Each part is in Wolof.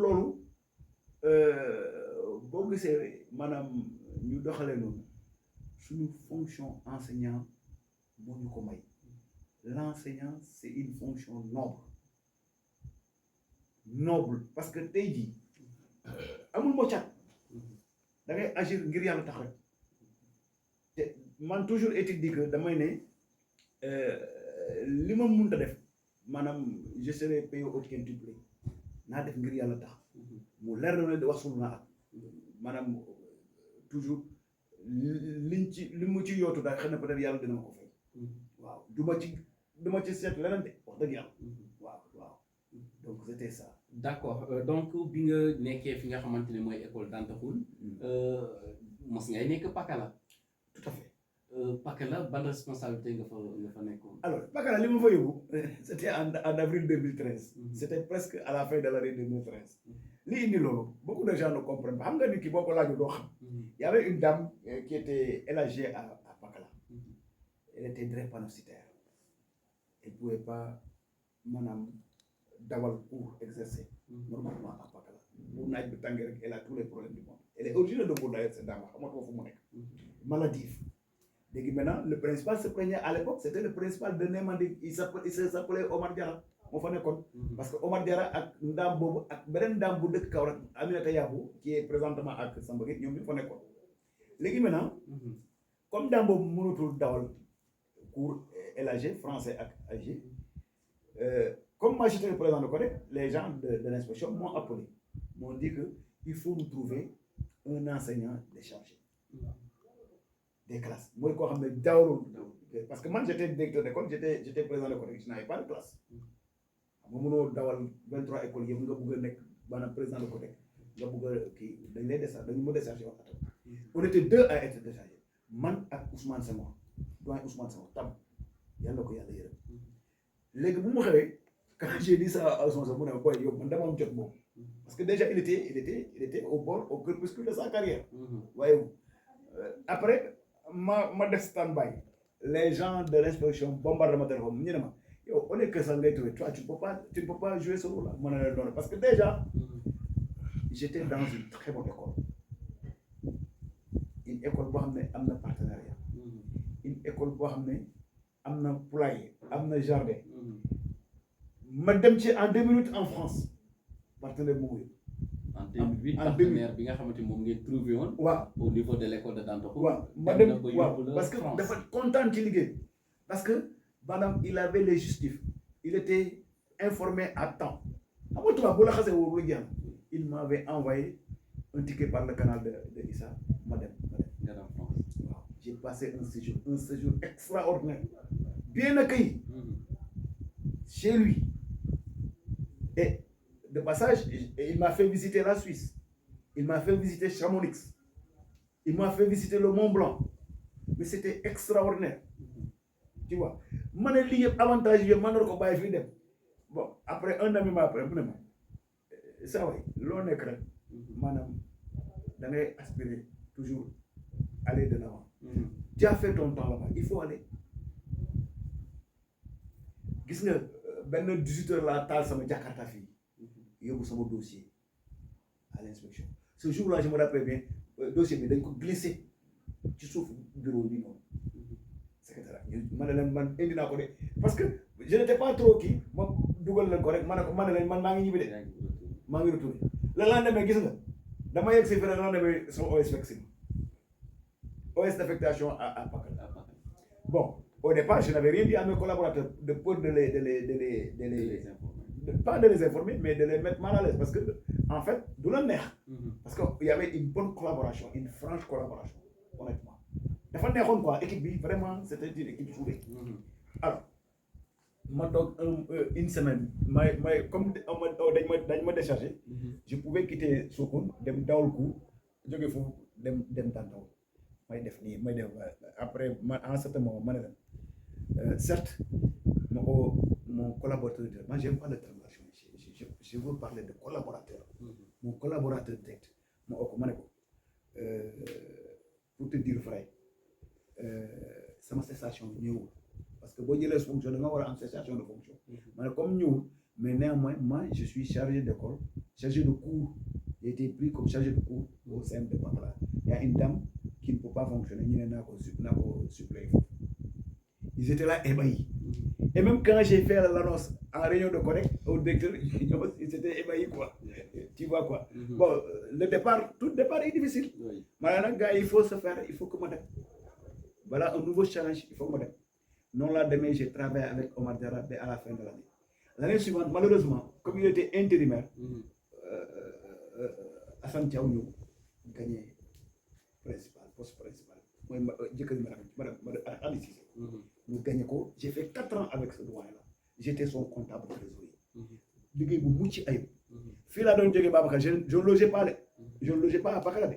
loolu boo gisee maanaam ñu doxalee noonu suñu fonction enseignant moo ñu ko may l'enseignant c'est une fonction noble parce que tey jii amul moccat da ngay agir ngir yàlla tax rek te man toujours éthique dit que damay ne li ma mënta def maanaam je serai payé au quintuple naa def ngir yàlla tax mu leer na ne wasul naa ak maanaam toujours li mu ci yootu daal xëy na peut-être yàlla dina ma ko fay waaw du ma ci seet leneen de wax dëgg yàlla waaw donc c'était ça. D'accord donc bi nga nekkee fi nga xamante ne mooy école Danta Khoule mos ngay nekk Pakala. Tout à fait. Pakala ban responsabilité nga fa nekkoon. Alors Pakala li ma fa yóbbu c'était en avril 2013. C'était presque à la fin de l'année 2013. li indi loolu beaucoup de gens ne comprennent pas xam nga nit ki boo ko laajoo doo xam. Il y avait une dame qui était élagée à Pakala. Elle était drépanocytaire. Elle pouvait pas maanaam dawal pour exercer normalement à Pakala. bu naaj bi tàngee rek elle a tous les problèmes du monde. Elle est originaire de Mbour d'ailleurs cette dame xamatuma fu mu nekk. Maladive. léegi maintenant le principal se plaignait à l'époque c'était le principal de Némandi il s'appelait Omar Diarra moo fa nekkoon. parce que Omar Diarra ak ndaam boobu ak beneen ndaam bu dëkk Kaolack Aminata Yabou qui est présentement ak Samba Gueye ñoom ñu fa nekkoon. léegi maintenant comme ndaam boobu mënatul dawal cours élagé français ak AG comme moi j'étais le président de côté les gens de l'inspection m'ont appelé m'ont dit que il faut nous trouver un enseignant déchargé des classes mooy koo xam ne dawalul parce que man j'étais directeur d'école j'étais président de côté je n'avais pas de classe xam nga mënoo dawal 23 écoles yëpp nga bëgg a nekk maanaam président de côté nga bëgg a kii dañ lay décharger dañu ma décharger wax atam on était deux à être déchargés man ak Ousmane Senghor doyen Ousmane Senghor tam yàlla ko yàlla yërëm léegi bu mu xewee quand j'ai dit ça à Ousmane Senghor mu ne ma boy yow man dama am jot boobu parce que déjà il était au bord au crépuscule de sa carrière waaye après ma def stand-by les gens de l'inspection bombardent ma téléphone ñu ne ma yow on est que ça ngay trouvé toi tu ne peux pas jouer ce rôle-là ma ne la doon parce que déjà j'étais dans une très bonne école une école boo xam ne am na partenariat une école boo xam ne am na poulailler am na jardin ma dem ci en 2 minutes en France partenaire boobu en 2008 partenaire bi nga xamante moom ngeen trouvé woon. waaw au niveau de l'école de Danta Khoule. waaw ma dem waaw parce que dafa kontaan ci liggéey parce que maanaam il avait les justifs il était informé à temps xam nga tubaab bu la xasee woo lu jeex il m'avait envoyé un ticket par le canal de Issa ma dem France. waaw j'ai passé un séjour extraordinaire bien accueilli chez lui et de passage il m'a fait visiter la Suisse il m'a fait visiter Chamonix il m'a fait visiter le Mont Blanc mais c'était extraordinaire tu vois ma ne lii yëpp avantage yëpp mën na ko bàyyi fii dem bon après un ami m'a appelé mu ne ma saa waay loo nekk rek maanaam da ngay aspirer toujours aller de l'avant tu as fait ton temps là-bas il faut aller gis nga benn 18 heures laa taal sama Jakarta fii yóbbu sama dossier à l'inspection ce jour-là je me rappelle bien dossier bi dañ ko glissé ci suuf bureau bi noonu secrétaire ma ne leen man indi naa ko de parce que je n'étais pas trop kii ma dugal leen ko rek ma ne leen man maa ngi ñibbi de maa ngi retourné le lendemain gis nga dama yegg si fi le lendemain sama OS fekk si OS d'affectation à Pakala bon au départ je n'avais rien dit à mes collaborateurs de peur de les pas de les informer mais de les mettre mal à l'aise parce que en fait du la neex parce que il y avait une bonne collaboration une franche collaboration honnêtement dafa neexoon quoi équipe bi vraiment c'était une équipe soudée alors ma toog une semaine may comme dañ ma déchargé je pouvais quitter Sokone dem dawal ku jóge foofu dem Danta Khoule may def nii may def après en certain moment ma ne leen certes mon collaborateur moi j'aime pas le terme je veux parler de collaborateur mon collaborateur direct ma oo ko ma ne ko pour te dire vrai sama cessation ñëwul parce que boo jëlee fonction da nga war a am cessation de fonction ma ne comme ñëwul mais néanmoins moi je suis chargé d'école chargé de cours. J'ai été pris comme chargé de cours au sein de Bakala. Il y a une dame qui ne peut pas fonctionner, suppléer. Ils étaient là ébahis. Et même quand j'ai fait l'annonce en réunion de collègues au directeur, ils étaient ébahis, quoi. Tu vois quoi. Bon, le départ, tout départ est difficile. Maintenant, gars, il faut se faire, il faut que moi. Voilà un nouveau challenge, il faut que moi. Non, là, demain, j'ai travaillé avec Omar Diarra à la fin de l'année. L'année suivante, malheureusement, comme il était intérimaire, Hassan Thiaou gagné principal, poste principal. Moi, nous gagné quoi. J'ai fait 4 ans avec ce doyen-là. J'étais son comptable trésorier. Je ne logeais pas, je ne logeais pas à Bakala.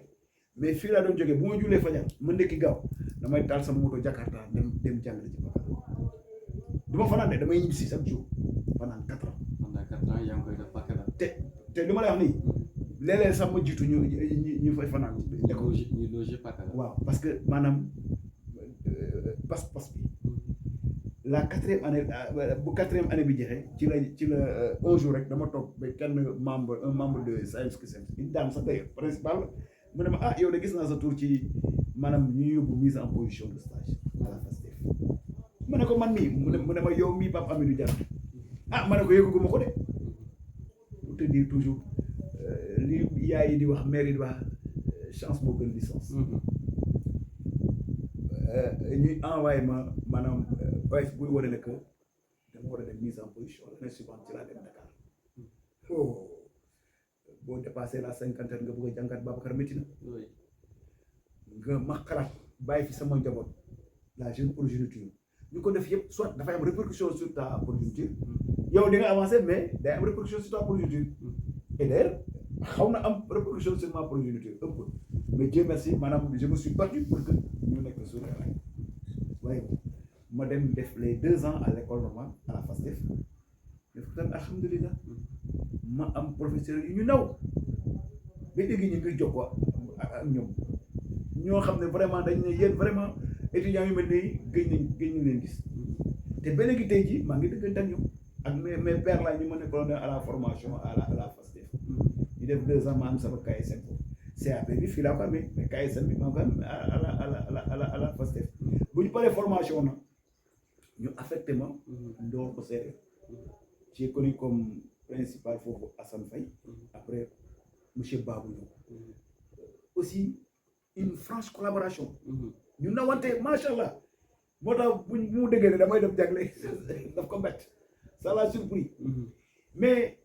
Mais fii laa doon jógee bu ma julee fajar ma ndekki gaaw damay taal sama moto Jakarta dem jàngale ci Bakala du ma fanaan de damay ñibbi si chaque jour pendant 4 ans. Pendant 4 ans yaa ngi koy def Bakala. te li ma lay wax nii léeg-léeg sax ma jiitu ñu fay fanaan. ñu loger Bakala. waaw parce que maanaam pas-pas bi la 4e année bu 4e année bi jeexee ci la un jour rek dama toog ba kenn un membre de SAEMS une dame sax d'ailleurs principal. mu ne ma ah yow de gis naa sa tour ci maanaam ñu yóbbu mise en position de stage à la FASTEF ma ne ko man mii mu ne ma yow mii Pape Amidou Diarra ah ma ne ko yëguguma ko de pour te dire toujours li yaay yi di wax mère yi di wax chance moo gën licence ñuy envoyé ma maanaam voice buy wane ne que dama war a dem mise en position l'année suivante ci laa dem Dakar boo dépassé la 50 nga bëgg a jàngat Babacar métti na nga ma xalaat bàyyi fi sama njaboot la jeune progéniture ñu ko def yëpp soit dafay am répercussion sur ta progéniture yow di nga avancé mais day am répercussion sur ta progéniture et d'ailleurs xaw na am répercussion sur ma progéniture un peu mais Dieu merci maanaam je me suis battu pour que ñu nekk sur les rails waaye ma dem def les 2 ans à l'école normale à la FASTEF def ko tamit alhamdulilah ma am professeur yu ñu naw ba léegi ñu ngi jokkoo ak ñoom ñoo xam ne vraiment dañ ne yéen vraiment étudiants yu mel nii gëj nañ leen gis te ba léegi tey jii maa ngi dëggante ak ñoom ak mes pères là ñu ma nekkoon à la formation à la FASTEF ñu def 2 ans ma am sama KSM CAP bi fii laa ko amee mais KSM bi maa ko am à la FASTEF bu ñu paree formation na ñu affecté ma ndoor ko séeréer j'ai connu comme principal foofu Assane Faye après monsieur Babou aussi une franche collaboration ñu nawante macha allah moo tax bu mu déggee ne damay def jagle daf ko bett ça l'a surpris mais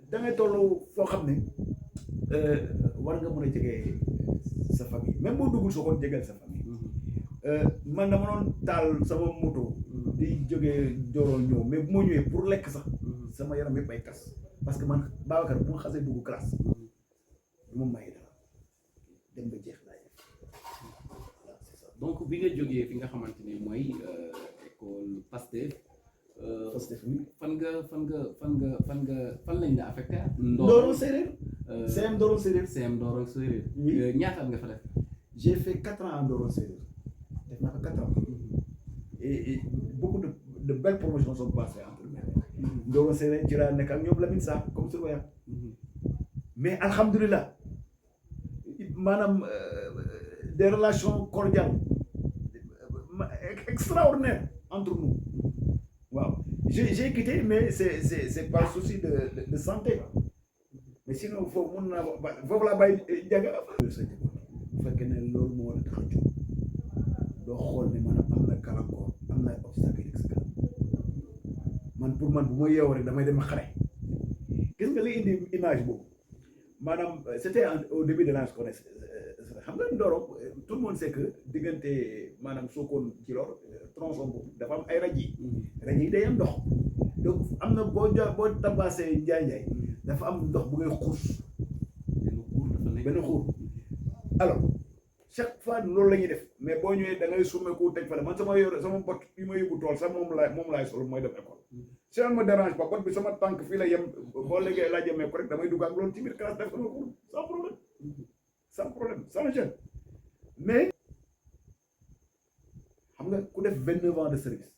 da ngay toll foo xam ne war nga mën a jege sa famille même boo duggul soo ko jegeel sa famille man dama doon taal sama moto di jógee Doro ñëw mais bu ma ñëwee pour lekk sax sama yaram yëpp ay tas parce que man Babacar bu ma xasee dugg classe du ma may dara dem ba jeex laay c'est ça. Donc bi nga jógee fi nga xamante ne mooy école PASTEF oui. fan lañ la affecté. Ndorong Séeréer. CM Ndorong Séeréer. CM Ndorong Séeréer. oui ñaata nga fa def. j'ai fait 4 ans en Ndorong Séeréer def naa ko 4 ans et beaucoup de belles promotions sont passées entre nous. Ndorong Séeréer ci laa nekk ak ñoom Lamine Sarr comme surveillant mais alhamdulilah maanaam des relations cordiales extraordinaires entre nous waaw j'ai quitté mais c'est par souci de santé mais sinon foofu mun naa foofu laa bàyyi jaga sa njaboot bu fekkee ne loolu moo war a tax a jóg doo xool ne maanaam am na gàllankoor am na obstacle yi man pour man bu ma yeewoo rek damay dem xare gis nga li indi image boobu maanaam c'était au début de l'année scolaire xam nga Ndorong tout le monde sait que diggante maanaam Sokone Djilor tronçon boobu dafa am ay rajo yi day am ndox donc am na boo tabaasee Njaay dafa am ndox bu ngay xuus benn xuur alors chaque fois loolu la ñuy def mais boo ñëwee da ngay summeeku teg fale man sama bot yi ma yóbbu tool sax moom laay sol mooy dem école si on me dérange pas bot bi sama tànk fii la yem boo léegi laa jëmee ko rek damay dugg ak loolu ci biir classe def sama cours sans problème sans gêne mais xam nga ku def 29 ans de service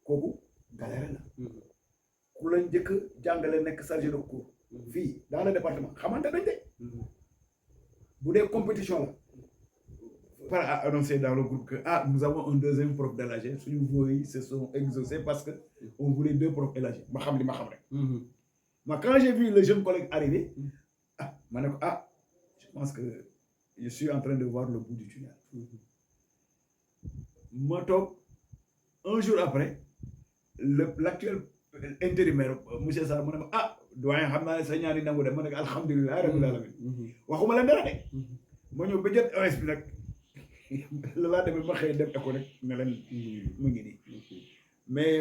kooku galère la ku la njëkk jàngale nekk chargé de cours fii dans le département xamante nañ de bu dee compétition la par annoncer dans le groupe que nous avons un deuxième prof d'élagé suñu voix yi se sont exaucés parce que on voulait 2 profs élagé ma xam li ma xam rek moi quand j'ai vu le jeune collègue arriver ma ne ko je pense que je suis en train de voir le bout du tunnel ma toog un jour après l'actuel intérimaire monsieur Sarr mu ne ma doyen xam naa ne sa ñaani nangu de ma ne ko alhamdulilah rabbil alamin waxuma la dara de ma ñëw ba jot OS bi nag la laa demee ma xëy dem école rek ne leen mu ngi nii mais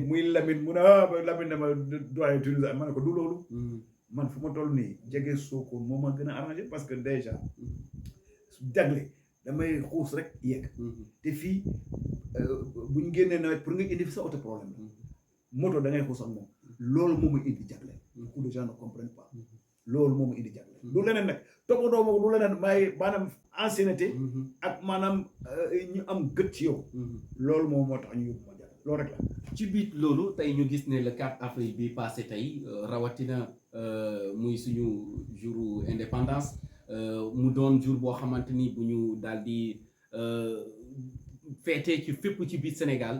muy Lamine mu ne Lamine dama doyen Toulouse ma ne ko du loolu man fu ma toll nii jege Sokone moo ma gën a arrangé parce que déjà jagle damay xuus rek yegg te fii bu ñu génnee nawet pour nga indi fi sa oto problème la moto da ngay xuus ak moom loolu moo ma indi jagle beaucoup de gens ne comprennent pas loolu moo ma indi jagle du leneen nag toppatoo ma du leneen maanaam ancienneté ak maanaam ñu am gët ci yow loolu moom moo tax ñu yóbbu ma jagle loolu rek la ci biir loolu tey ñu gis ne le 4 avril bi passé tey rawatina muy suñu jour indépendance mu doon jour boo xamante ni bu ñu daal di feetee ci fépp ci biir Sénégal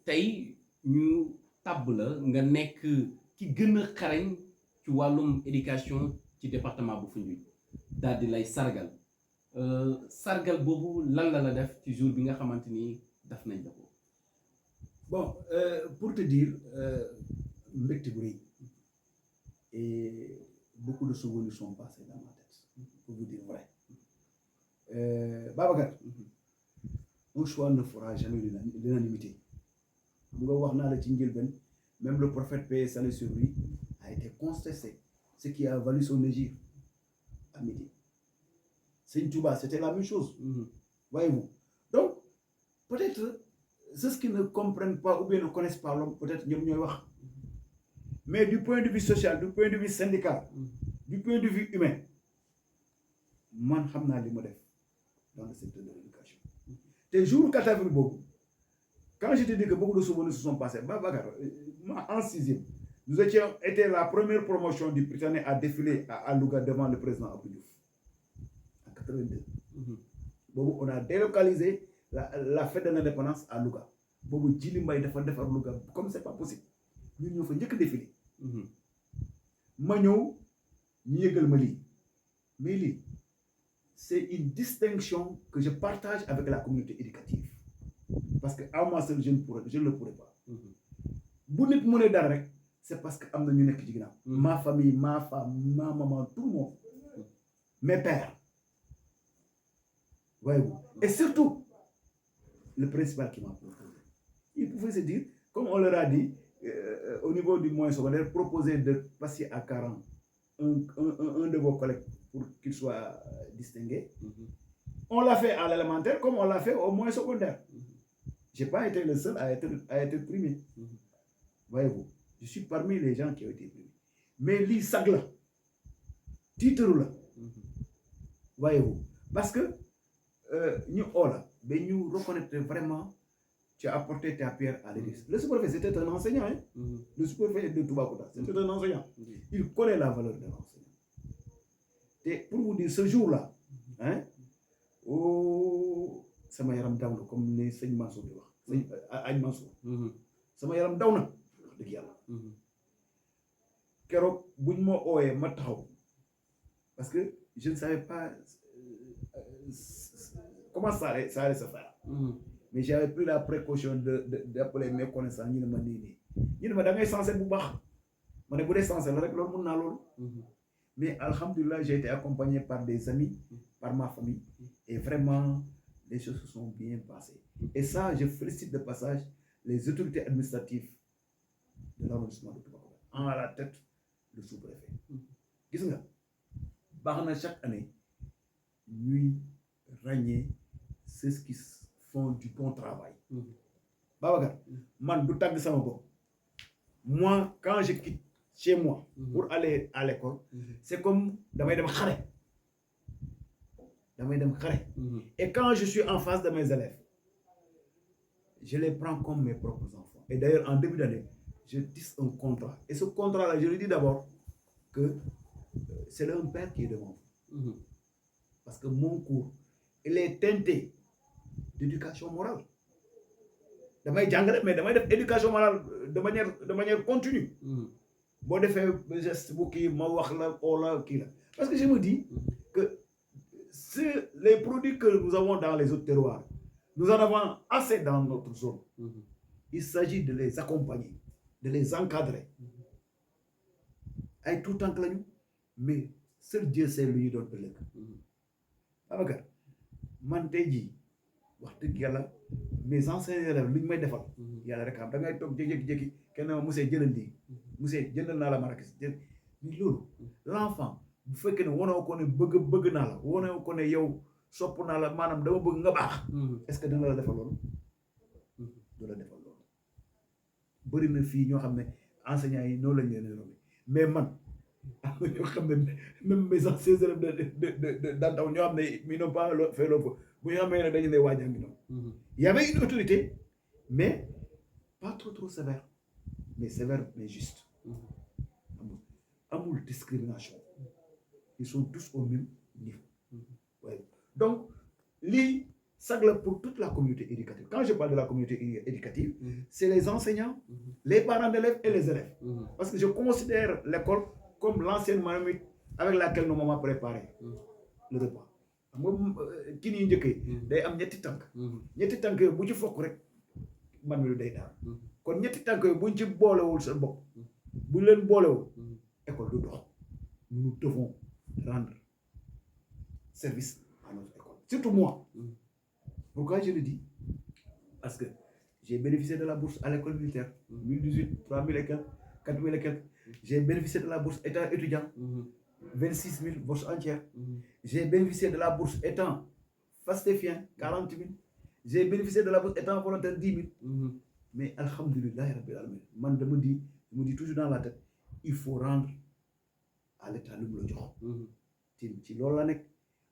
tey ñu tabb la nga nekk ki gën a xarañ ci wàllum éducation ci département bu Foundiougne daal di lay sargal sargal boobu lan la def ci jour bi nga xamante ni daf nañ la ko. Bon, pour te dire, mbégte bu rëy et beaucoup de souvenirs sont passés dans ma tête, pour vous dire vrai. Babacar, un choix ne fera jamais l'unanimité. Nga wax naa la ci njëlbeen, même le prophète paix et salut sur lui a été contesté, ce qui a valu son hégire à Médine. Sëñ Touba, c'était la même chose. Voyez-vous. Donc, peut-être ceux qui ne comprennent pas ou bien ne connaissent pas l'homme, peut-être ñoom ñooy wax. Mais du point de vue social, du point de vue syndical, du point de vue humain, man xam naa li ma def dans le secteur de l'éducation. Te jour 4 avril boobu, quand je te dis que beaucoup de souvenirs se sont passés, Babacar, en 6e, nous étions été la première promotion du Britannique à défiler à Louga devant le président Abdou Diouf en 82. Boobu on a délocalisé la fête de l'indépendance à Louga. Boobu Djili Mbaye dafa defar Louga comme c'est pas possible. Ñun ñoo fa njëkk a défilé. Ma ñëw ñu yëgal ma lii. Mais lii c'est une distinction que je partage avec la communauté éducative. Parce que à moi seul je ne le pourrais pas. Bu nit mu ne dara rek c'est parce que am na ñu nekk ci ginnaaw. Ma famille, ma femme, ma maman, tout le monde. Mes pères. Voyez-vous. Et surtout, le principal qui m'a proposé. Il pouvait se dire, comme on leur a dit, au niveau du moyen secondaire, proposer de passer à 40 un de vos collègues pour qu'il soit distingué. On l'a fait à l'élémentaire comme on l'a fait au moyen secondaire. Je n'ai pas été le seul à être primé. Voyez-vous, je suis parmi les gens qui ont été primés. Mais li sagla, titre là, voyez-vous, parce que nous, mais nous reconnaître vraiment, tu as apporté ta pierre à l'église. Le sous-préfet, c'était un enseignant. Hein? Le sous-préfet de Toubacouta, c'était un enseignant. Il connaît la valeur de l'enseignant. Et pour vous dire, ce jour-là, hein, ça m'a yaram daw na comme les sëñ Mansour di wax sëñ Añ Mansour sama yaram daw na wax dëgg yàlla keroog buñ ma ooyee ma taxaw parce que je ne savais pas comment ça allait se faire. Mais j'avais pris la précaution d'appeler mes connaissances ñu ne ma nii ñu ne ma da ngay sensé bu baax ma ne bu dee sensé la rek loolu mun naa loolu. Mais alhamdoulilah, j'ai été accompagné par des amis, par ma famille, et vraiment les choses se sont bien passées. Et ça, je félicite de passage les autorités administratives de l'arrondissement de Toubacouta, en à la tête le sous-préfet. Gis nga baax na chaque année ñuy ràññee ceux qui font du bon travail. Babacar, man du tàgg sama bopp. Moi, quand je quitte chez moi pour aller à l'école, c'est comme damay dem xare. Et quand je suis en face de mes élèves, je les prends comme mes propres enfants. Et d'ailleurs, en début d'année, je tisse un contrat. Et ce contrat-là, je le dis d'abord, que c'est un père qui est devant vous. Parce que mon cours, il est teinté d'éducation morale. damay jàngale mais damay def éducation morale de manière continue. boo defee geste bu kii ma wax la oo la kii la parce que je me dis que les produits que nous avons dans les autres terroirs, nous en avons assez dans notre zone. Il s'agit de les accompagner, de les encadrer. ay tout temps lañu mais seul Dieu sait lu ñu doon ëllëg. Babacar man tey jii wax dëgg yàlla mes anciens élèves lu ñu may defal. yàlla rek xam da ngay toog jékki-jékki kenn ma monsieur jëlal lii monsieur jëndal naa la marakis mais loolu l'enfant bu fekkee ne wanoo ko ne bëgg naa la wanoo ko ne yow sopp naa la maanaam dama bëgg nga baax. est-ce que dina la defal loolu. du la defal loolu bëri na fii ñoo xam ne enseignants yi noonu lañ leen robe mais man am na ñoo xam ne même mes anciens élèves de d'antaw ñoo xam ne mi n'ont pas fait l'offre bu ñu xamee ne dañu ne waajal ngi noonu. Il y avait une autorité mais pas trop sévère mais sévère mais juste. amul discrimination. Ils sont tous au même niveau. Ouais. Donc lii sag la pour toute la communauté éducative. Quand je parle de la communauté éducative, c'est les enseignants, les parents d'élèves et les élèves. Parce que je considère l'école comme l'ancienne marmite avec laquelle nos mamans préparaient le repas. moom kii nii njëkkee day am ñetti tànk bu ci fokk rek man mi lu day daal kon ñetti tànk yooyu buñ ci boolewul sa bopp buñ leen boolewul école du dox. Nous devons rendre service à notre école, surtout moi. Pourquoi je le dis? Parce que j'ai bénéficié de la bourse à l'école militaire 1018 3000 et quelques 4000 et quelques. J'ai bénéficié de la bourse étant étudiant 26 000 bourse entière. J'ai bénéficié de la bourse étant fastéfien 40 000. J'ai bénéficié de la bourse étant volontaire 10 000. Mais alhamdoulilah rabbil alamin man dama di toujours dans la tête il faut rendre à l'état lu mu la jox. ci loolu la nekk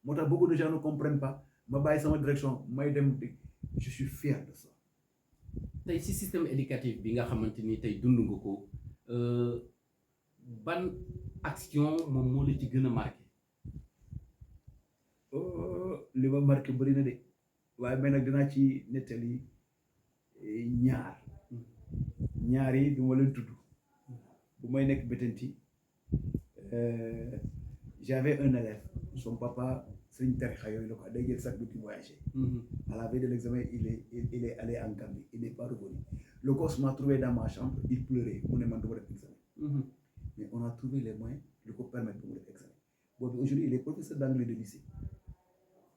moo tax beaucoup de gens ne comprennent pas ma bàyyi sama direction may dem je suis fier de ça. tey si système éducatif bi nga xamante ni tey dund nga ko ban action moom moo la ci gën a marqué. li ma marqué bëri na de waaye mais nag dinaa ci nettali ñaar yi du ma leen tudd bu may nekk Bettenty j'avais un élève son papa sëñ tarixa yooyu la ko day jël sac bi di voyager. À la veille de l'examen il est allé en Gambie il n'est pas revenu. Le gosse m'a trouvé dans ma chambre il pleurait mu ne man du ma def examen. Mais on a trouvé les moyens de ko permettre pour mu def examen boobu aujourd'hui il est professeur d'anglais de lycée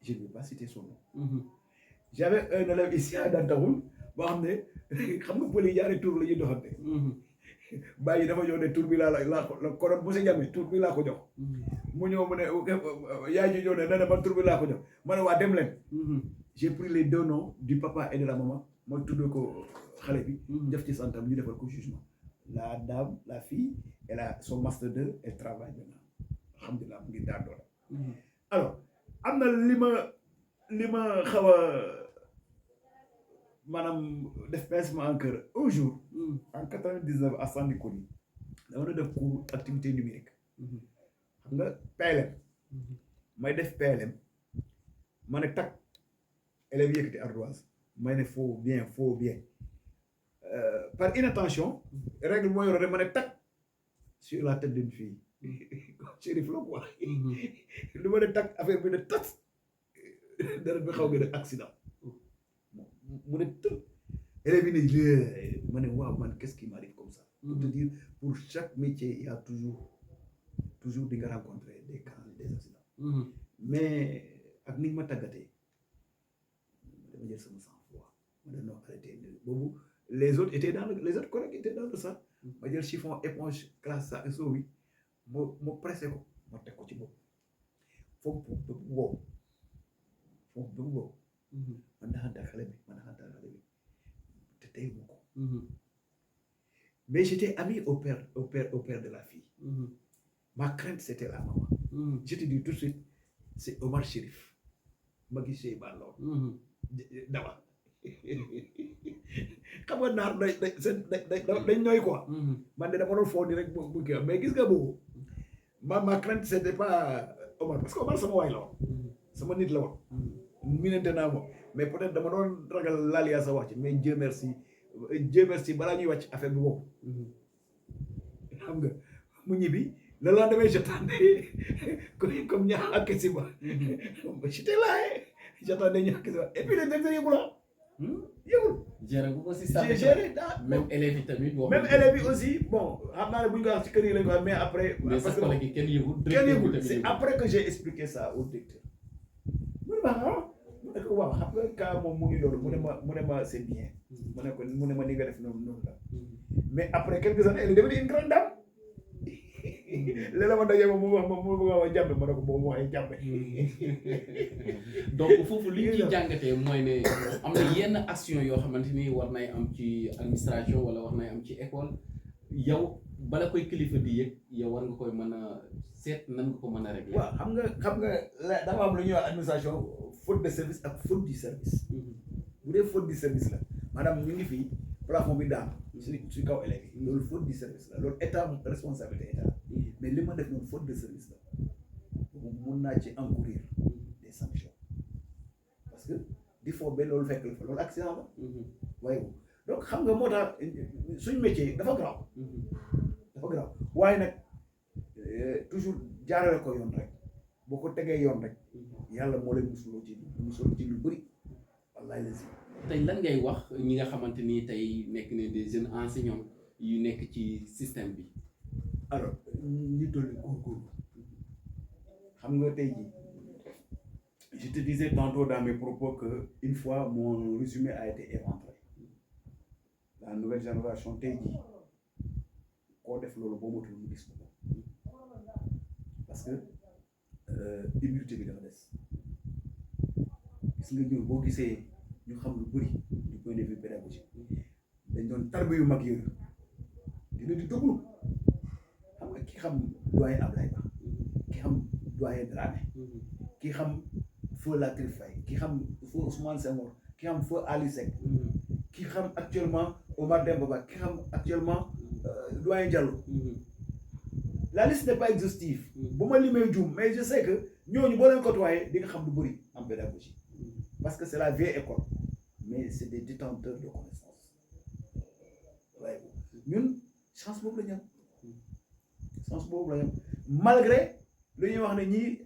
je ne vais pas citer son nom. J'avais un élève ici à Dantaoul boo xam ne xam nga pël yi ñaari tur la ñuy doxante. bàyyi dafa ñëw ne tur bi laa ko konoon bu si jàmmee tur bi laa ko jox. mu ñëw mu ne yaay ji ñëw ne nee na man tur bi laa ko jox ma ne waa dem leen. J'ai pris les deux noms du papa et de la maman ma tudd ko xale bi. def ci santam ñu defal ko jugement. La dame la fille elle a son master 2 elle travaille maintenant alhamdulilah mu ngi daan doole. Alors am na li ma xaw a maanaam def pincement en cœur un jour. En 99 à Sandikoni dama doon def cours activité numérique. xam nga PLM. may def PLM ma ne tak élèves yëkkati ardoise may ne faut bien par inattention règle mooy yore ma ne tak sur la tête d'une fille Chérif la quoi li ma ne tak affaire bi ne tas dara bi xaw nga ne accident mu ne tël élèves yi ne ma ne waaw man qu'est-ce qui m'arrive comme ça pour te dire pour chaque métier il y a toujours di nga rencontrer des cas des accidents mais ak niñ ma tàggatee dama jël sama sang-froid ma ne non arrêté boobu les autres collègues étaient dans le sac ma jël chiffon éponge classe ça so bi ma pressé ko ma teg ko ci bopp foofu ba mu wow man naxantal xale bi te tey mu ko mais j'étais ami au père de la fille. Ma crainte c'était la maman. Je te dis tout de suite c'est Omar Chérif ma gis Cheikh Ba lool dama xam nga naar dañ ñooy quoi man de dama doon foo di rek bu kii mais gis nga boobu ma crainte c'était pas Omar parce que Omar sama waay la woon sama nit la woon minante naa moom mais peut-être dama doon ragal laal yaa sa wax ci mais Dieu merci balaa ñuy wàcc affaire bi boobu xam nga mu ñibbi le lendemain j'attendais comme ñaa kesi ba j'étais là j'attendais ñaa kesi ba et puis le directeur yëgul la yëgul géré bu ko si sax géré même élèves yi tamit même élèves yi aussi bon xam naa ne bu ñu ko wax ci kër yi lañ ko wax mais après mais sax collègue yi kenn yëgul c'est après que j'ai expliqué ça au directeur mu ne ma mu ne ko waaw xam nga cas moom mu ngi loolu mu ne ma c'est bien mu ne ma ni nga def noonu la mais après quelques années elle est devenue une grande dame léeg-léeg ma dajee ma mu wax ma jàmbe ma ne ko boo ma waxee jàmbe donc foofu li ñuy jàngatee mooy ne am na yenn action yoo xamante ni war nay am ci administration wala war nay am ci école yow bala koy kilifa di yëg yow war nga koy mën a seet nan nga ko mën a régler. waaw xam nga dama am lu ñuy wax administration faute de service ak faute du service bu dee faute du service la maanaam ñu ngi fii plafond bi daan su kaw élèves yi loolu faute du service la loolu état responsabilité état mais li ma def noonu faute de service la mun naa ci encourir des sanctions parce que di foo ba loolu fekk la fa loolu accident la waaye donc xam nga moo tax suñ métier dafa garaaw waaye nag toujours jaarale ko yoon rek boo ko tegee yoon rek yàlla moo lay musuloo ci lu bëri wallaay la si tey lan ngay wax ñi nga xamante ni tey nekk ne des jeunes enseignants yu nekk ci système bi. alors ñi dolli góorgóorlu xam nga tey jii je te disais tantôt dans mes propos que une fois mon résumé a été éventré la nouvelle génération tey jii koo def loolu boo motul mu gis ko parce que humilité bi dafa des gis nga ñun boo gisee ñu xam lu bëri du point de vue pédagogique dañ doon tarbe yu mag yooyu dina di déglu xam nga ki xam doyen Ablaye Ba ki xam doyen Dramé ki xam feu Latir Faye ki xam feu Ousmane Senghor ki xam feu Ali Seck ki xam actuellement Omar Demba Ba ki xam actuellement doyen Diallo la liste n'est pas exhaustive bu ma limee juum mais je sais que ñooñu boo leen côtoyé di nga xam lu bëri en pédagogie parce que c'est la vieille école mais c'est des détenteurs de connaissances waaye ñun chance boobu la ñu am malgré lu ñuy wax ne ñii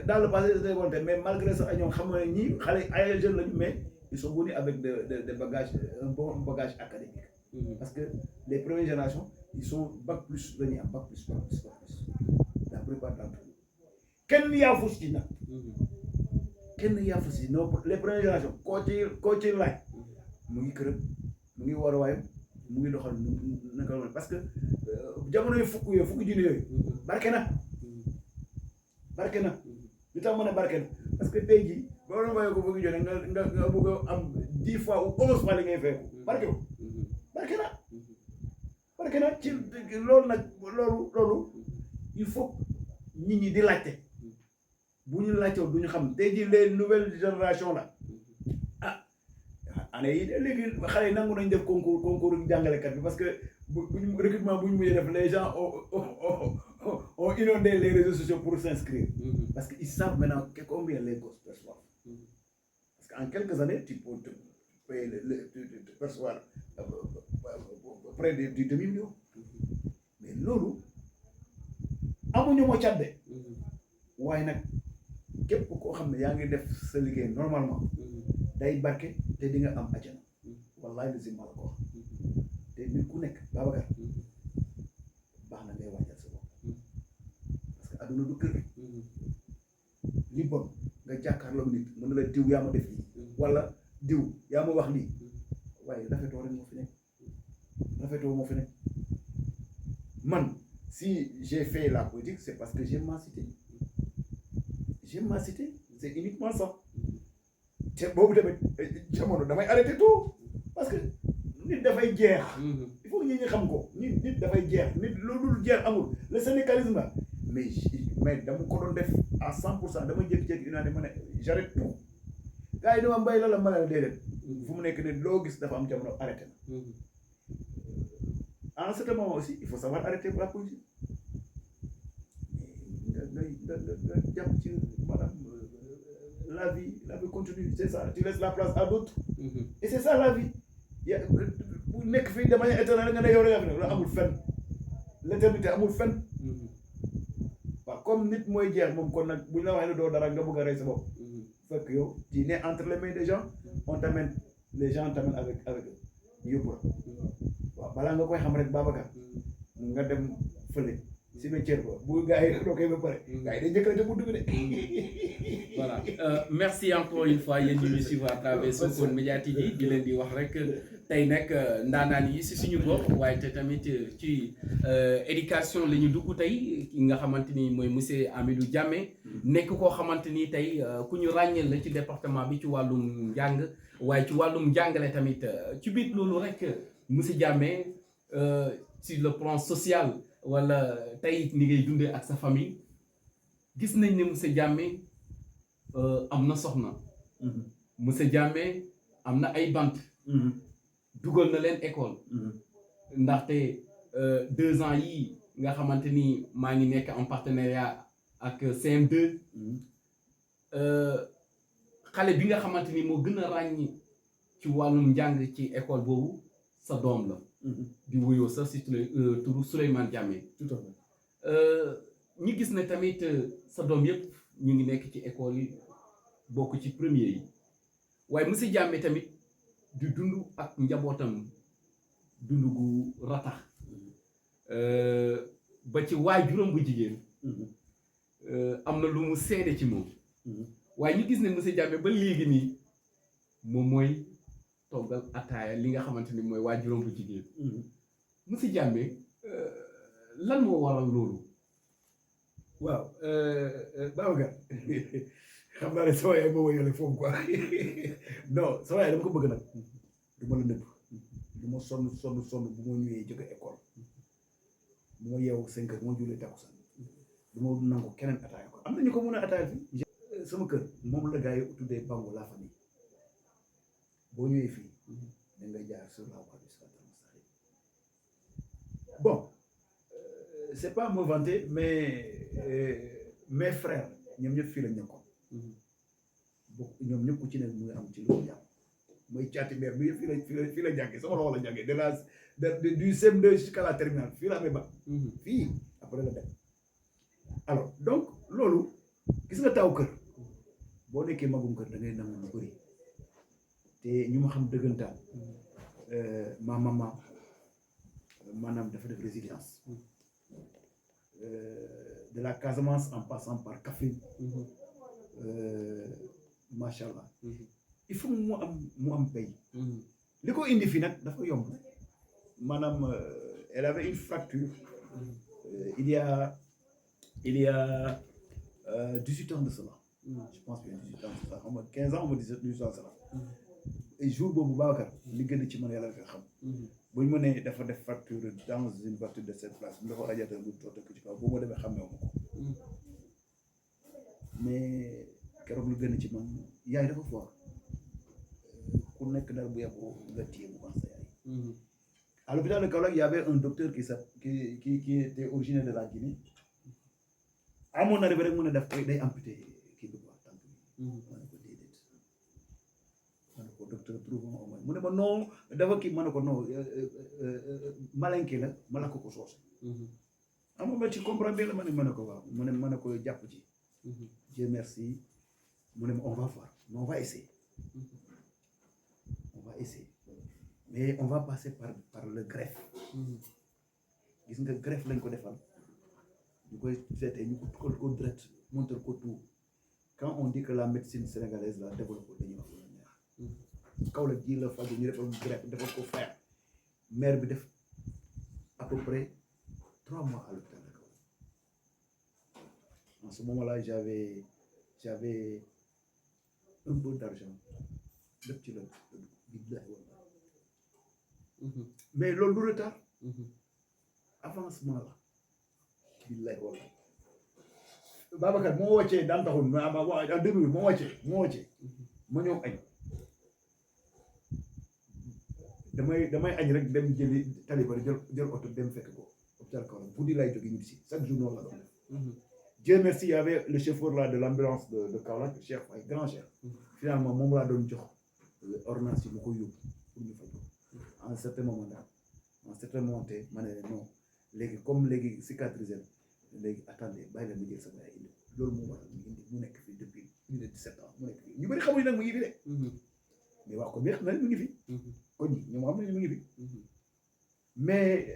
dans le passé c'était bon mais malgré ça ñoom xam nga ne ñii xale ay jeunes lañu mais ils sont venus avec de bagages un bon bagage académique parce que les premières générations ils sont bac plus la ñuy am bac plus la plupart d'entre eux kenn yaafus ci nag kenn yaafus ci non les premières générations koo ci laaj mu ngi këram mu ngi war waayam mu ngi doxal naka la parce que jamono yu fukki junni yooyu barke na li tax ma ne barke na parce que tey jii boo doon fayee ko fukki junni nga bëgg a am 10 fois ou 11 fois li ngay fay ko barke na ci loolu nag loolu il faut nit ñi di laajte bu ñu laajte du ñu xam tey jii les nouvelles générations la année yi léegi xale yi nangu nañ def concours jàngalekat bi parce que buñ recrutement bu ñu mujjee def les gens ont inondé les réseaux sociaux pour s'inscrire parce que ils savent maintenant combien les gosses perçoivent parce que en quelques années tu peux te percevoir près du demi-million mais loolu amuñu moo cadde waaye nag képp koo xam ne yaa ngi def sa liggéey normalement day barke te di nga am ajana wallahi li si ma la ko wax te nit ku nekk Babacar baax na ngay wàññal sa bopp parce que adduna du kër li bon nga jàkkaarloo nit mën na la diw yaa ma def lii wala diw yaa ma wax lii waaye rafetoo rek moo fi nekk man si j'ai fait la politique c'est parce que j'aime ma cité c'est uniquement ça te boobu tamit jamono damay arrêté tout parce que nit dafay jeex il faut que ñi xam ko nit dafay jeex nit loolu jeex amul le syndicalisme mais dama ko doon def à 100% dama jékki-jékki une année ma ne j'arrête tout gars yi dama mbay la ma ne la déedéet fu mu nekk ne loo gis dafa am jamono arrêté na en ce moment aussi il faut savoir arrêter pour la politique jàpp ci maanaam la vie continue, c'est ça, tu laisses la place à d'autres. Et c'est ça la vie. Bu nekk fii de manière éternelle nga ne yow rek la amul fenn, l'éternité amul fenn. waaw comme nit mooy jeex moom kon nag bu ñu la waxee ne doo dara nga bëgg a rey sa bopp. fekk yow tu n'es entre les mains des gens, on t'amène, les gens t'amènent avec eux yóbbu la. waaw balaa nga koy xam rek Babacar nga dem fële cimetière ba bu gars yi doo koy ba pare gars yi dañ njëkkante bu dugg de. voilà merci encore une fois yéen ñu suivre à travers Sokone Média TV di leen di wax rek tey nag ndaanaan yi si suñu gox waaye te tamit ci éducation la ñu dugg tey ki nga xamante ni mooy monsieur Hamidou Diamé nekk koo xamante ni tey ku ñu ràññeel la ci département bi ci wàllum njàng waaye ci wàllum njàngale tamit ci biir loolu rek monsieur Diamé sur le plan social wala tey ni ngay dundee ak sa famille gis nañ ne monsieur Diamé am na soxna. monsieur Diamé am na ay bant. dugal na leen école. ndaxte 2 ans yii nga xamante ni maa ngi nekk en partenariat ak CM2. xale bi nga xamante ni moo gën a ràññi ci wàllum njàng ci école boobu sa doom la. di wuyoo sa si turu Souleymane Diamé. tout à fait. ñu gis ne tamit sa doom yëpp ñu ngi nekk ci école yi bokk ci premier yi waaye monsieur Diamé tamit di dund ak njabootam dund gu ratax ba ci waajuram bu jigéen am na lu mu seede ci moom waaye ñu gis ne monsieur Diamé ba léegi nii moom mooy toggal ataaya li nga xamante ni mooy waajuram bu jigéen monsieur Diamé lan moo waral loolu. waaw Babacar xam naa ne sama yaay moo ma yore foofu quoi non sama yaay dama ko bëgg nag du ma la nëbb du ma sonn bu ma ñëwee jóge école bu ma yeewu 5 heures bu ma julee takkusaan du ma nangu keneen ataaya ko am na ñu ko mën a ataaya fii sama kër moom la gars yi tuddee Bango la famille boo ñëwee fii da ngay jaar sur la voie du siraatal mustaqiim. Bon c'est pas me vanter mais mes frères ñoom ñëpp fii la ñu nekkoon. ñoom ñëpp ku ci ne mu ngi am ci lu jàpp mooy caati mère bi fii la jàngee sama loxo la jàngee du CM2 jusqu'à la terminale fii la amee ba. fii après la dem alors donc loolu gis nga taw kër boo nekkee magum kër da ngay nangu lu bëri te ñu ma xam dëggantaan ma maman maanaam dafa def résilience. De la Casamance en passant par Kaffrine. macha allah. il faut mu am pays. li ko indi fii nag dafa yomb maanaam elle avait une fracture. il y a 18 ans de cela. je pense bien 18 ans de cela xam nga 15 ans ou 18 ans de cela. et jour boobu Babacar li gën ci man yàlla nga xam. bu ñu mënee dafa def fracture dans une partie de cette place dafa radiateur bu toote ko ci kaw boo ma demee xamee ma ko. mais keroog lu gën ci man yaay dafa fort ku nekk daal bu yàggoo nga téye bu baax sa yaay. à l'hôpital de Kaolack y avait un docteur qui était originaire de la Guinée. à mon arrivée rek mu ne daf koy day amputé kii bi quoi tànk bi. ma ne ko déedéet ma ne ko docteur trouvons au moins mu ne ma non dafa kii ma ne ko non malinké la ma la ko soose. am nga ci comprendre bien la ma ne ko waaw ma ne ko jàpp ci. Dieu merci mu ne ma on va voir on va essayer. on va essayer mais on va passer par le greffe. gis nga greffe lañ ko defal ñu koy seetee ñu ko direct montre ko tout quand on dit que la médecine sénégalaise la développé dañuy wax lu neex. Kaolack ji la faju ñu defal greffe defal ko fer mère bi def à peu près 3 mois à l'hôpital de Kaolack. En ce moment-là j'avais un peu d'argent lépp ci la mais loolu du retard. avancement la billahi wallahi Babacar moo wàccee daan taxul mais en début moo wàccee ma ñëw añ damay añ rek dem jëli tali ba jël oto dem fekk ko hôpital Kaolack fu di lay jóge ñu si chaque jour noonu la doon def Dieu merci, il y avait le chauffeur là de l'ambulance de Kaolack, chef, un grand chef. Finalement, moom laa doon jox ordonnance yi mu ko yóbbu pour ñu faj en certain moment daal en certain moment te ma ne non léegi comme léegi cicatrisé na léegi attendez bàyyi la mu jël sama yaay indi loolu moo waral mu indi mu nekk fii depuis plus de 17 ans mu nekk fii ñu bëri xamuñu nag mu ngi fi de mais wax ko bi xam na mu ngi fi kon ñoom xam nañu mu ngi fi mais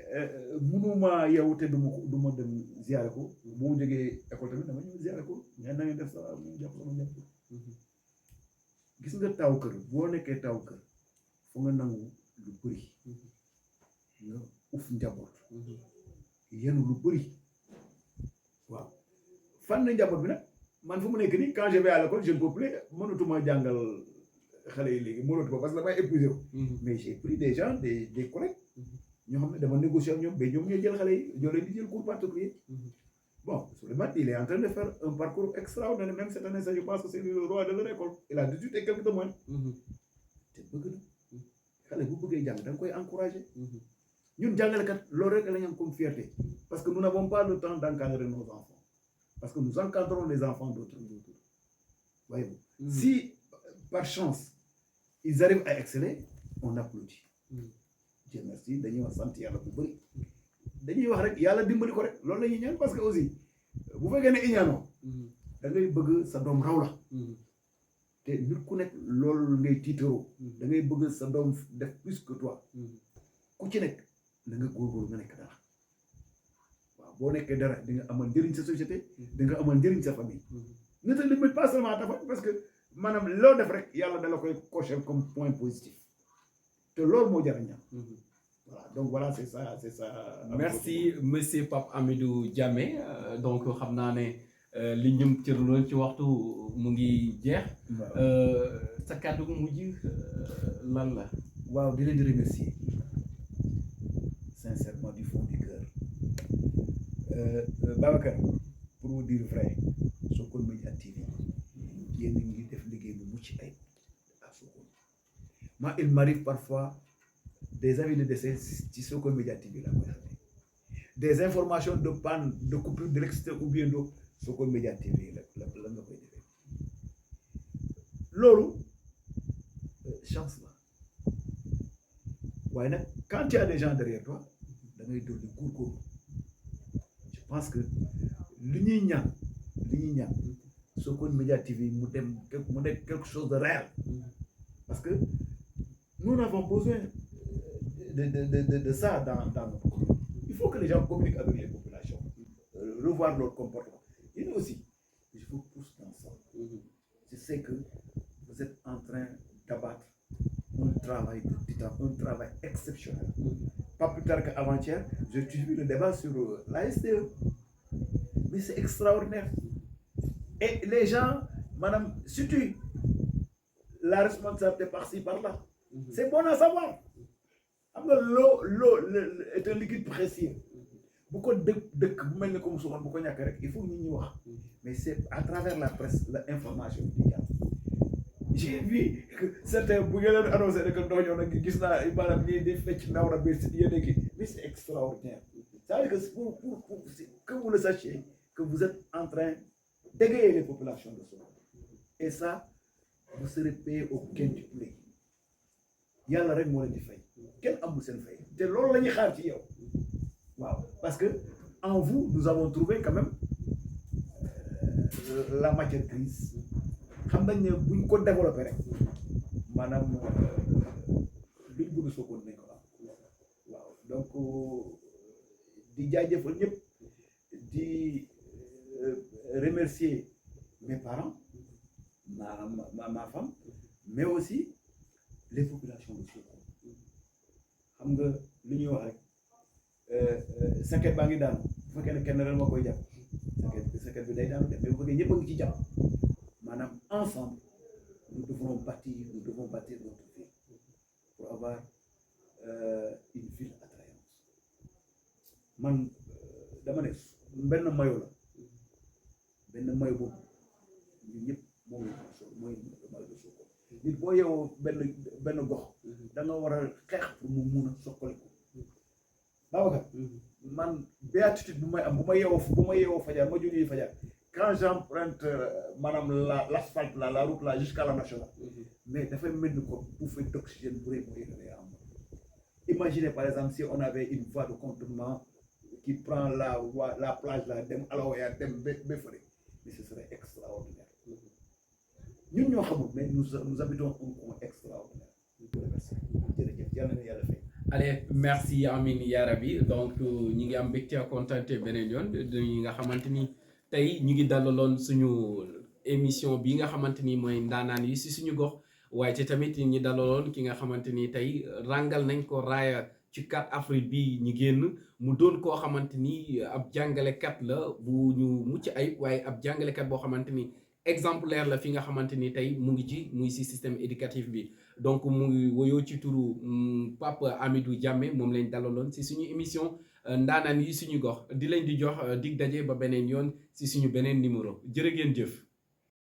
mënuma yow te du ma dem ziare ko bu mu jógee école tamit dama ñëw ziare ko mais na ngeen def sa mu jàpp sama jàpp gis nga taw kër boo nekkee taw kër fu nga nangu lu bëri nga uf njaboot yenu lu bëri waaw fan na njaboot bi nag man fu mu nekk nii quand je vais à l'école je ne peux plus mënatuma jàngal xale yi léegi mënatuma parce que damay épuisé wu mais j'ai pris des gens des collègues ñoo xam ne dama négocier ak ñoom mais ñoom ñooy jël xale yi ñoo leen di jël cours particulier bon Souleymane il est en train de faire un parcours extraordinaire même cette année ça je pense que c'est le roi de leur école il a 18 et quelques de moins te bëgg na xale bu bëggee jàng da nga koy encourager ñun jàngalekat loolu rek la ñu am comme fierté parce que nous n'avons pas le temps d'encadrer nos enfants parce que nous encadrons les enfants d'autres voyez-vous si par chance ils arrivent à exceller on applaudit Dieu merci dañuy wax sant yàlla bu bëri dañuy wax rek yàlla dimbali ko rek loolu la ñuy ñaan parce que aussi bu fekkee ne iñaanoo da ngay bëgg sa doom raw la te nit ku nekk loolu ngay tiitaroo da ngay bëgg sa doom def plus que toi ku ci nekk da nga góorgóorlu nga nekk dara waaw boo nekkee dara di nga amal njëriñ sa société di nga amal njëriñ sa famille ne te limite pas seulement ta famille parce que maanaam loo def rek yàlla da la koy cocher comme point positif te loolu moo jar a ñaan voilà donc voilà c'est ça merci monsieur Pape Hamidou Diamé donc xam naa ne li ñëm cërloon ci waxtu mu ngi jeex sa kàddu gu mujj lan la waaw di leen di remercier sincèrement du fond du cœur Babacar pour vous dire vrai Sokone Média TV yéen ngi def liggéey bu mucc ay à Sokone moi il m'arrive parfois des avis de décès ci Sokone Média TV la koy xamee des informations de panne de coupure d'électricité ou bien d'eau Sokone Média TV la nga koy defee loolu chance la waaye nag quand tu as des gens derrière toi da ngay dolli góorgóorlu je pense que li ñuy ñaan Sokone Média TV mu nekk quelque chose de réel parce que nous n'avons besoin de ça dans notre communauté. Il faut que les gens communiquent avec les populations, revoir leur comportement. Et nous aussi, je vous pousse dans ça. Je sais que vous êtes en train d'abattre un travail de titan, un travail exceptionnel. Pas plus tard qu'avant-hier, j'ai suivi le débat sur la SDE. Mais c'est extraordinaire. Et les gens, madame, situent la responsabilité par-ci, par-là. C'est bon à savoir. xam nga l'eau est un liquide précieux bu ko dëkk bu mel ni comme souvent bu ko ñàkk rek il faut nit ñi wax mais c'est à travers la presse la information di jàll j'ai vu que certains bu ngeen leen annoncé rek ndox ñëw nag gis naa maanaam ñii di fecc ndaw na bi yéen ki mais c'est extraordinaire ça veut dire que pour que vous le sachiez que vous êtes en train d'égayer les populations de Sokone et ça vous serez payé au quintuple yàlla rek moo leen di fay kenn amul seen fay te loolu la ñuy xaar ci yow waaw parce que en vous nous avons trouvé quand même la matière grise xam nañ ne buñ ko développé rek maanaam luñ bëgg Sokone nañ ko am waaw donc di jaajëfal ñëpp di remercier mes parents ma femme mais aussi les populations de Sokone xam nga lu ñuy wax rek saket baa ngi daanu bu fekkee ne kenn ren moo koy jàpp saket bi day daanu de mais bu fekkee ñëpp a ngi ci jàpp maanaam ensemble nous devons bâtir notre ville pour avoir une ville attrayante man dama ne benn mayo la benn mayo boobu ñun ñëpp moom la mooy mayo de Sokone nit boo yeewoo benn gox da nga war a xeex pour mu mun a soqaliku Babacar man béatitude bu may am bu ma yeewoo fajar ma jógee fajar quand j'emprunte madame l'asphalte là, la route là jusqu'à la nationale, mais dafay mel ni ko bouffée d'oxygène bu rëy mooy am. Imaginez par exemple si on avait une voie de contournement qui prend la plage là, dem Alaoya, dem Before, mais ce serait extraordinaire. Ñun ñoo xamul, mais nous habitons un coin extraordinaire. Allez, merci Amin Yarabi. Donc ñi ngi am mbégte ak kontaante beneen yoon ñi nga xamante ni tey ñu ngi dalaloon suñu émission bi nga xamante ni mooy ndaanaan yi si suñu gox waaye ci tamit ñi dalaloon ki nga xamante ni tey rangal nañ ko raaya ci 4 Afrique bi ñu génn mu doon koo xamante ni ab jàngalekat la bu ñu mucc ayib waaye ab jàngalekat boo xamante ni exemplaire la fi nga xamante ni tey mu ngi ci muy si système éducatif bi donc mu ngi woyoo ci turu Pape Hamidou Jammeh moom lañ dalaloon si suñu émission ndaanaan yi suñu gox di leen di jox dig daje ba beneen yoon si suñu beneen numéro jërë ngeen jëf.